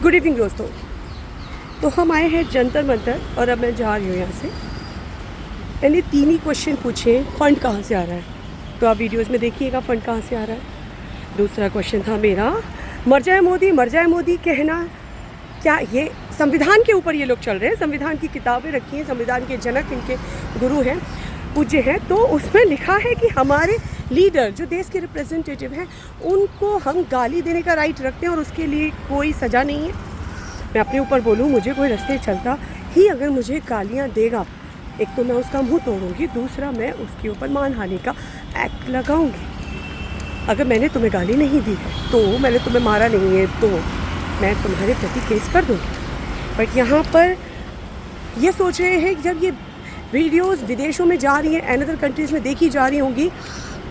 Good evening दोस्तों। तो हम आए हैं जंतर मंतर और अब मैं जा रही हूँ यहाँ से। पहले 3 ही क्वेश्चन पूछे, फ़ंड कहाँ से आ रहा है, तो आप वीडियोस में देखिएगा फ़ंड कहाँ से आ रहा है। दूसरा क्वेश्चन था मेरा, मर जाए मोदी कहना क्या ये संविधान के ऊपर ये लोग चल रहे हैं। संविधान की किताबें रखी हैं, संविधान के जनक इनके गुरु हैं, पूज्य हैं, तो उसमें लिखा है कि हमारे लीडर जो देश के रिप्रेजेंटेटिव हैं उनको हम गाली देने का राइट रखते हैं और उसके लिए कोई सज़ा नहीं है। मैं अपने ऊपर बोलूँ, मुझे कोई रास्ते चलता ही अगर मुझे गालियाँ देगा, एक तो मैं उसका मुंह तोड़ूंगी, दूसरा मैं उसके ऊपर मानहानि का एक्ट लगाऊंगी। अगर मैंने तुम्हें गाली नहीं दी है तो, मैंने तुम्हें मारा नहीं है तो मैं तुम्हारे प्रति केस कर दूँगी। बट यहाँ पर ये सोच रहे हैं कि जब ये वीडियोस विदेशों में जा रही हैं, अनदर कंट्रीज़ में देखी जा रही होंगी,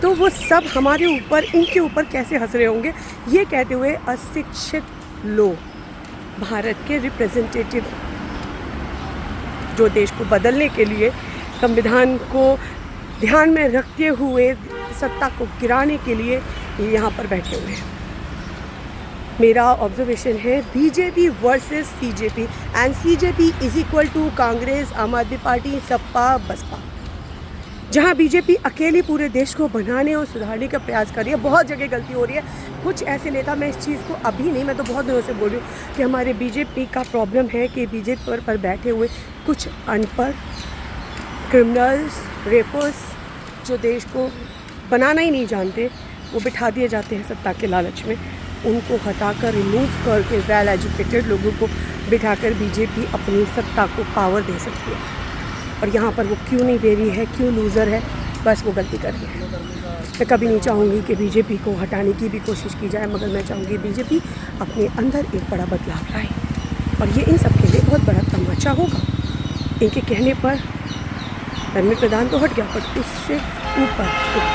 तो वो सब हमारे ऊपर, इनके ऊपर कैसे हंस रहे होंगे, ये कहते हुए अशिक्षित लोग, भारत के रिप्रेजेंटेटिव जो देश को बदलने के लिए, संविधान को ध्यान में रखते हुए सत्ता को गिराने के लिए यहाँ पर बैठे हुए हैं। मेरा ऑब्जर्वेशन है BJP versus CJP and CJP is equal to Congress, Aam Aadmi party, Sapa, Baspa. जहाँ बीजेपी अकेली पूरे देश को बनाने और सुधारने का प्रयास कर रही है, बहुत जगह गलती हो रही है। कुछ ऐसे नेता, मैं इस चीज़ को अभी नहीं, मैं तो बहुत दिनों से बोल रही हूँ कि हमारे बीजेपी का प्रॉब्लम है कि बीजेपी पर बैठे हुए कुछ अनपढ़ क्रिमिनल्स, रेपर्स जो देश को बनाना ही नहीं जानते, वो बिठा दिए जाते हैं सत्ता के लालच में। उनको हटाकर, रिमूव करके वेल एजुकेटेड लोगों को बिठाकर बीजेपी अपनी सत्ता को पावर दे सकती है। और यहाँ पर वो क्यों नहीं दे रही है, क्यों लूज़र है, बस वो गलती कर रही है। मैं कभी नहीं चाहूँगी कि बीजेपी को हटाने की भी कोशिश की जाए, मगर मैं चाहूँगी बीजेपी अपने अंदर एक बड़ा बदलाव लाए। और ये इन सब के लिए बहुत बड़ा तमाचा होगा। इनके कहने पर धर्मेंद्र प्रधान तो हट गया, बट उससे ऊपर एक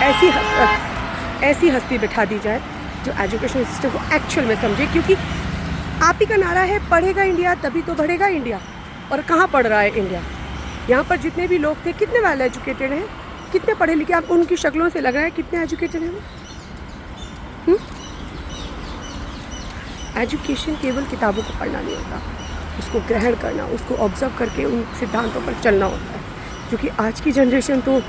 ऐसी हस्ती बिठा दी जाए जो एजुकेशन सिस्टम को एक्चुअल में समझे। क्योंकि आप ही का नारा है, पढ़ेगा इंडिया तभी तो बढ़ेगा इंडिया। और कहाँ पढ़ रहा है इंडिया? यहाँ पर जितने भी लोग थे, कितने वेल एजुकेटेड हैं, कितने पढ़े लिखे, आप उनकी शक्लों से लग रहा है कितने एजुकेटेड हैं वो। एजुकेशन केवल किताबों को पढ़ना नहीं होता, उसको ग्रहण करना, उसको ऑब्जर्व करके उन सिद्धांतों पर चलना होता है। क्योंकि आज की जनरेशन तो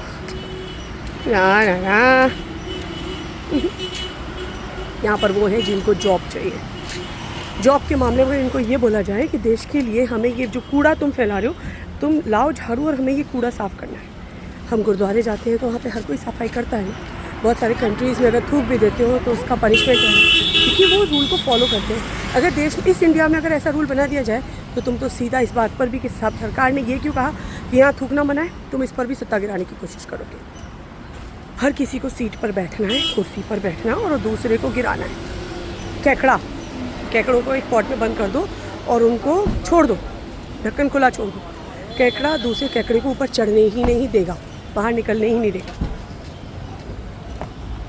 यहाँ पर वो है जिनको जॉब चाहिए। जॉब के मामले में इनको ये बोला जाए कि देश के लिए हमें ये जो कूड़ा तुम फैला रहे हो, तुम लाओ झाड़ू और हमें ये कूड़ा साफ़ करना है। हम गुरुद्वारे जाते हैं तो वहाँ पे हर कोई सफाई करता है ना। बहुत सारे कंट्रीज़ में अगर थूक भी देते हो तो उसका पनिशमेंट है, क्योंकि वो रूल को फॉलो करते हैं। अगर देश में, इस इंडिया में अगर ऐसा रूल बना दिया जाए तो तुम तो सीधा इस बात पर भी कि सब सरकार ने ये क्यों कहा कि यहाँ थूकना मना है, तुम इस पर भी सत्ता गिराने की कोशिश करोगे। हर किसी को सीट पर बैठना है, कुर्सी पर बैठना और दूसरे को गिराना है। केकड़ों को एक पॉट में बंद कर दो और उनको छोड़ दो, ढक्कन खुला छोड़ दो। केकड़ा दूसरे केकड़े को ऊपर चढ़ने ही नहीं देगा, बाहर निकलने ही नहीं देगा।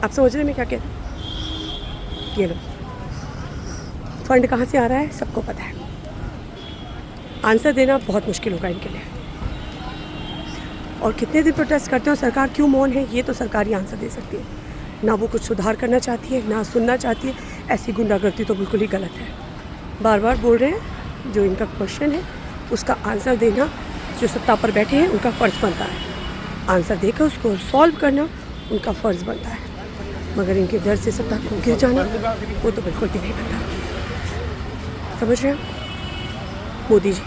आप समझ रहे मैं क्या कह रही हूँ? ये लो, फंड कहाँ से आ रहा है सबको पता है। आंसर देना बहुत मुश्किल होगा इनके लिए। और कितने दिन प्रोटेस्ट करते हो, सरकार क्यों मौन है, ये तो सरकार ही आंसर दे सकती है। ना वो कुछ सुधार करना चाहती है, ना सुनना चाहती है। ऐसी गुंडागर्दी तो बिल्कुल ही गलत है। बार बार बोल रहे हैं, जो इनका क्वेश्चन है उसका आंसर देना जो सत्ता पर बैठे हैं उनका फ़र्ज़ बनता है। आंसर देकर उसको सॉल्व करना उनका फ़र्ज़ बनता है। मगर इनके डर से सत्ता को गिर जाना, वो तो बिल्कुल भी नहीं बनता। समझ रहे हैं मोदी जी?